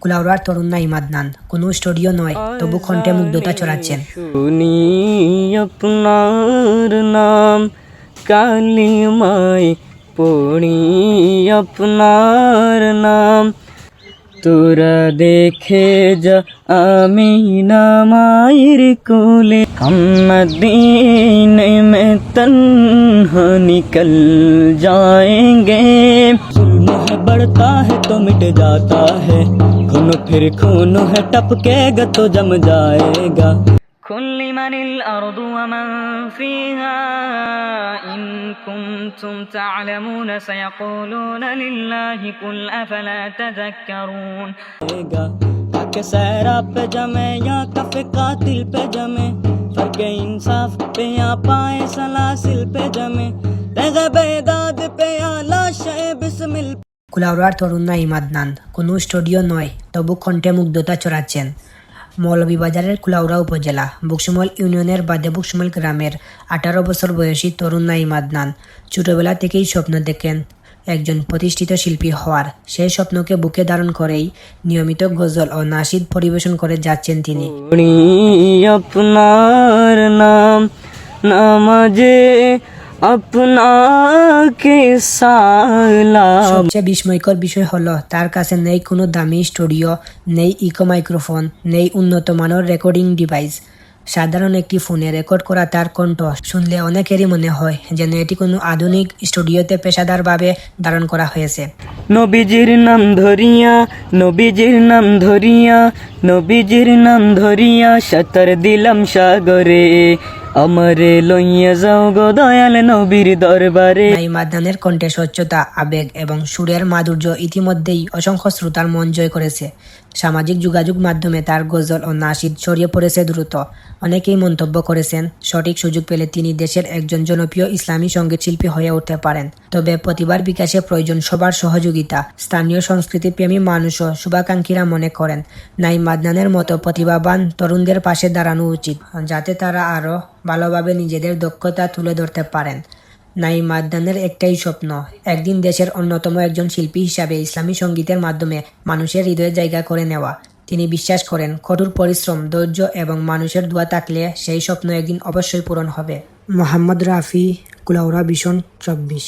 কুলাউড়ার তরুণ নাঈম আদনান কোনো স্টুডিও নয়, তবু কণ্ঠে মুগ্ধতা ছড়াচ্ছেন। শুনি আপনার নাম, কালিমায় পড়ি আপনার নাম। তোরা দেখে যা আমি নামায়ের কোলে, মদীনে में तन्हा निकल जाएंगे। जुल्म है बढ़ता है तो मिट जाता है, खून फिर खून है टपकेगा तो जम जाएगा। कुल मनिल अर्दु वमन फीहा इन कुंतुम तअलमून सयक़ूलून लिल्लाहि कुल अफला तज़क्करून। के सहरा पे जमे या कफ़े कातिल पे जमे, फर्क इंसाफ पे या पाए सलासिल पे जमे, तेज़े बेदाद पे या लाशे बिस्मिल। কুলাউড়ার তরুণ নাঈম আদনান কোনো স্টুডিও নয়, তবু কণ্ঠে মুগ্ধতা ছড়াচ্ছেন। মৌলভীবাজারের কুলাউড়া উপজেলা বুকশিমল ইউনিয়নের বাদে বুকশিমল গ্রামের 18 বছর বয়সী তরুণ নাঈম আদনান ছোটবেলা থেকেই স্বপ্ন দেখেন একজন প্রতিষ্ঠিত শিল্পী হওয়ার। সেই স্বপ্নকে বুকে ধারণ করেই নিয়মিত গজল ও নাশিদ পরিবেশন করে যাচ্ছেন তিনি। আপনার নাম নামাজে আপনাকে সালাম। সবচেয়ে বিস্ময়কর বিষয় হলো তার কাছে নেই কোনো দামি স্টুডিও, নেই ইকো মাইক্রোফোন, নেই উন্নত মানের রেকর্ডিং ডিভাইস। সাধারণ একটি ফোনে রেকর্ড করা তার কণ্ঠ শুনলে অনেকেরই মনে হয় যেন এটি কোনো আধুনিক স্টুডিওতে পেশাদারভাবে ধারণ করা হয়েছে। নবীজির নাম ধরিয়া, নবীজির নাম ধরিয়া, নবীজির নাম ধরিয়া সাঁতার দিলাম সাগরে, আমারে লইয়া যাও গো দয়াল নবীর দরবারে। নাঈম আদনানের কণ্ঠে স্বচ্ছতা, আবেগ এবং সুরের মাধুর্য ইতিমধ্যেই অসংখ্য শ্রোতার মন জয় করেছে। সামাজিক যোগাযোগ মাধ্যমে তার গজল ও নাশিদ ছড়িয়ে পড়েছে দ্রুত। অনেকেই মন্তব্য করেছেন সঠিক সুযোগ পেলে তিনি দেশের একজন জনপ্রিয় ইসলামী সঙ্গীত শিল্পী হয়ে উঠতে পারেন। তবে প্রতিভার বিকাশে প্রয়োজন সবার সহযোগিতা। স্থানীয় সংস্কৃতি প্রেমী মানুষ ও শুভাকাঙ্ক্ষীরা মনে করেন নাঈম আদনানের মতো প্রতিভাবান তরুণদের পাশে দাঁড়ানো উচিত, যাতে তারা আরও ভালোভাবে নিজেদের দক্ষতা তুলে ধরতে পারেন। নাঈম আদনানের একটাই স্বপ্ন, একদিন দেশের অন্যতম একজন শিল্পী হিসাবে ইসলামী সঙ্গীতের মাধ্যমে মানুষের হৃদয়ে জায়গা করে নেওয়া। তিনি বিশ্বাস করেন কঠোর পরিশ্রম, ধৈর্য এবং মানুষের দোয়া থাকলে সেই স্বপ্ন একদিন অবশ্যই পূরণ হবে। মোহাম্মদ রাফি, কুলাউড়া ভিশন 24।